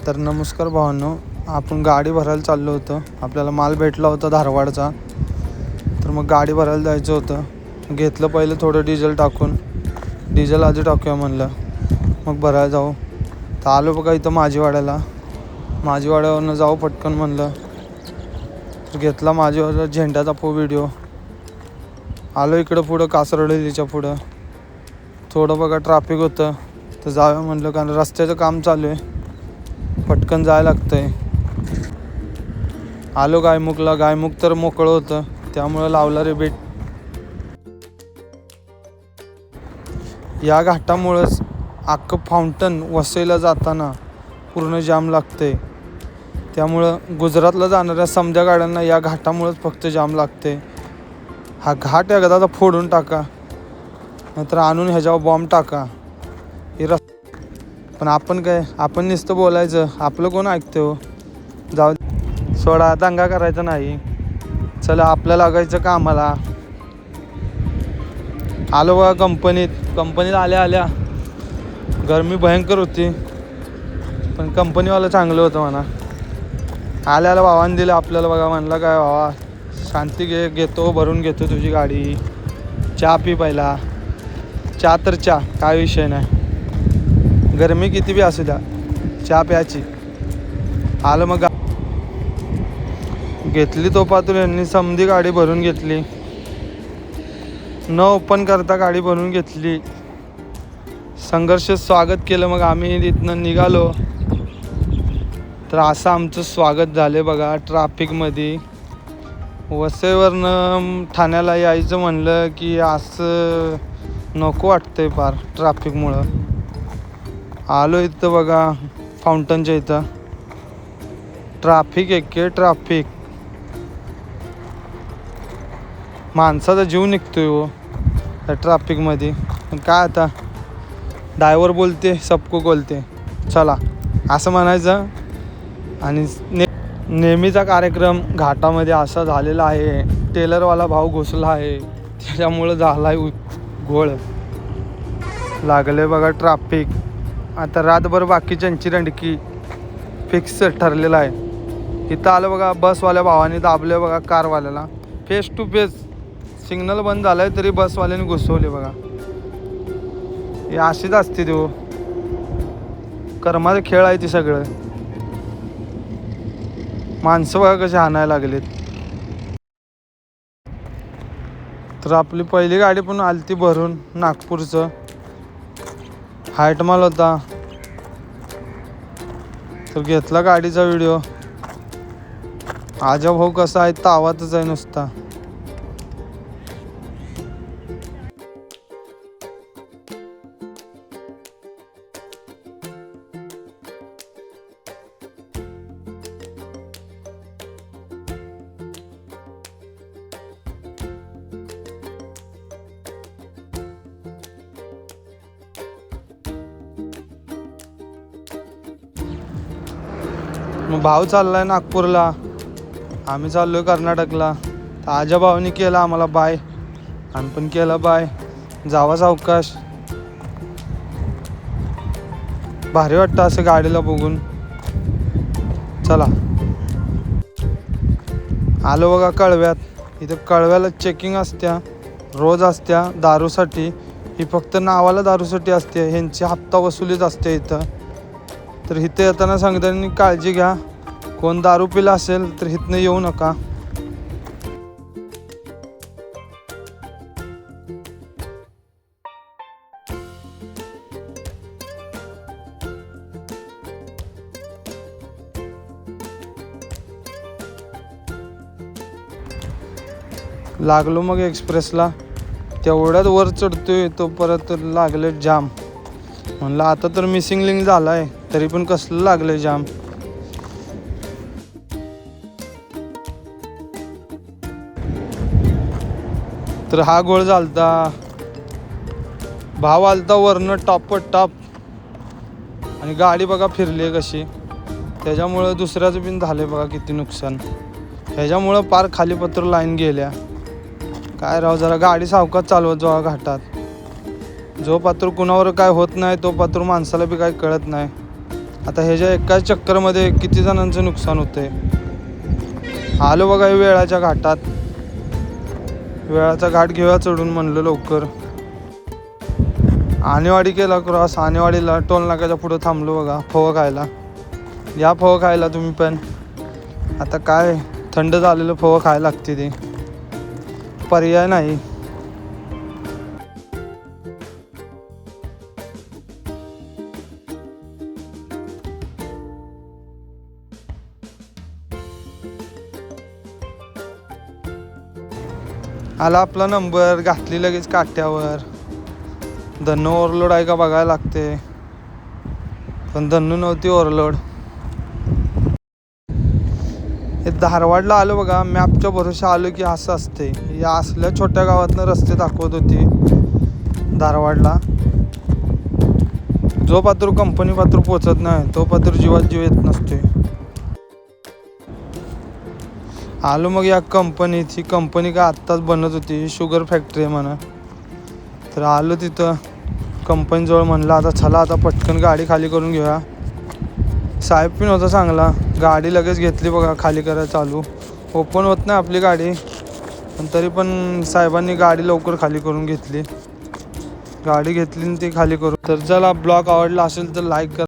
तर नमस्कार भावांनो, आपण गाडी भरायला चाललो होतो. आपल्याला माल भेटला होता धारवाडचा. तर मग गाडी भरायला जायचं होतं. घेतलं पहिलं थोडं डिझेल टाकून. डिझेल आधी टाकूया म्हणलं, मग भरायला जाऊ. तर आलो बघा इथं माझीवाड्यावरनं जाऊ पटकन म्हणलं. घेतला माझीवाडा झेंड्याचा व्हिडिओ. आलो इकडं पुढं कासरवलीच्या पुढं. थोडं बघा ट्रॅफिक होतं, तर जाऊया म्हणलं, कारण रस्त्याचं काम चालू आहे, पटकन जायला लागतंय. आलो गायमुख तर मोकळं होतं, त्यामुळं लावला रिबीट. या घाटामुळंच अख्खं फाउंटन वसईला जाताना पूर्ण जाम लागते. त्यामुळं गुजरातला जाणाऱ्या समध्या गाड्यांना या घाटामुळंच फक्त जाम लागते. हा घाट एकदा फोडून टाका, नंतर आणून ह्याच्यावर बॉम्ब टाका. पण आपण नुसतं बोलायचं, आपलं कोण ऐकतो. जाऊ सोडा, दंगा करायचा नाही. चला आपलं लागायचं कामाला. आलो बघा कंपनीत आल्या गरमी भयंकर होती, पण कंपनीवालं चांगलं होतं म्हणा. आल्याला भावानं दिलं आपल्याला. बघा म्हणला, काय भावा शांती घेतो भरून घेतो तुझी गाडी. चहा पी पहिला. चहा तर चहा, काय विषय नाही. गरमी किती बी असू द्या, चहा प्यायची. आलं मग घेतली तोपातून यांनी समधी गाडी भरून घेतली. न ओपन करता गाडी भरून घेतली. संघर्ष स्वागत केलं. मग आम्ही तिथनं निघालो. तर असं आमचं स्वागत झालं बघा ट्रॅफिकमध्ये. वसईवरनं ठाण्याला यायचं म्हणलं की असं नको वाटतंय फार ट्रॅफिकमुळं. आलो इथं बघा फाउंटनच्या इथं. ट्रॅफिक माणसाचा जीव निघतोय हो त्या ट्रॅफिकमध्ये. काय आता ड्रायव्हर बोलते सबको बोलते, चला असं म्हणायचं. आणि नेहमीचा कार्यक्रम घाटामध्ये असा झालेला आहे. टेलरवाला भाव घुसला आहे, त्याच्यामुळं झाला आहे घोळ. लागले बघा ट्रॅफिक. आता रातभर बाकीच्यांची रणकी फिक्स ठरलेला आहे. इथं आलं बघा बसवाल्या भावाने दाबले बघा कारवाल्याला. फेस टू फेस सिग्नल बंद झालाय तरी बसवाल्याने घुसवले बघा. हे अशीच असते तो कर्माचा खेळ आहे. ती सगळं माणसं बघा कशी हाणायला लागलेत. तर आपली पहिली गाडी पण आलती भरून नागपूरचं. हाईट माल होता, तर घेतला गाडीचा व्हिडिओ. आजा भाऊ कसा आहे, तावातच आहे नुसता. मग भाऊ चाललाय नागपूरला, आम्ही चाललोय कर्नाटकला. तर आजा भाऊनी केला आम्हाला बाय, आम्ही पण केला बाय. जावा सावकाश. भारी वाटतं असं गाडीला बघून. चला आलो बघा कळव्यात. इथं कळव्याला चेकिंग असत्या, रोज असत्या दारूसाठी. ही फक्त नावाला दारूसाठी असते, ह्यांची हप्ता वसुलीच असते इथं. तर इथं येताना सांगताना काळजी घ्या, कोण दारू पिला असेल तर इथनं येऊ नका. लागलो मग एक्सप्रेसला. तेवढ्यात वर चढतोय तो परत लागले जाम. म्हणलं आता तर मिसिंग लिंक झाला आहे, तरी पण कसलं लागलं जाम. तर हा गोळ झालता. भाव आलता वरनं टॉप आणि गाडी बघा फिरली कशी. त्याच्यामुळं दुसऱ्याचं बिन झाले बघा किती नुकसान. ह्याच्यामुळं पार खाली पत्र लाईन गेल्या. काय राव, जरा गाडी सावकाश चालवत जावा घाटात. जो पात्र कुणावर काय होत नाही तो पात्र माणसाला बी काय कळत नाही. आता ह्याच्या एकाच चक्करमध्ये किती जणांचं नुकसान होतंय. आलो बघा हे वेळाच्या घाटात. वेळाचा घाट घेऊया चढून म्हणलं लवकर. आणेवाडी केला क्रॉस. आणेवाडीला टोल नाक्याच्या पुढं थांबलो बघा फवं खायला. या फवं खायला तुम्ही पण. आता काय थंड झालेलं फवं खायला लागते ते, पर्याय नाही. आला आपला नंबर, घातली लगेच काट्यावर. धन्नो ओव्हरलोड आहे का बघायला लागते, पण धन्नो नव्हती ओव्हरलोड. हे धारवाडला आलो बघा. मॅपच्या भरोशा आलो की असं असते. या असल्या छोट्या गावातनं रस्ते दाखवत होती धारवाडला. जो पात्र कंपनी पात्र पोचत नाही तो पात्र जीवात जीव येत नसते. आलो मग या कंपनीत. ही कंपनी का आत्ताच बनत होती, शुगर फॅक्टरी आहे म्हणा. तर आलो तिथं कंपनीजवळ. म्हणलं आता चला आता पटकन गाडी खाली करून घेऊया. साहेब पण होता चांगला. गाडी लगेच घेतली बघा खाली करायला चालू. ओपन होत नाही आपली गाडी, पण तरी पण साहेबांनी गाडी लवकर खाली करून घेतली. गाडी घेतली आणि ती खाली करून. तर चला ब्लॉग आवडला असेल तर लाईक करा.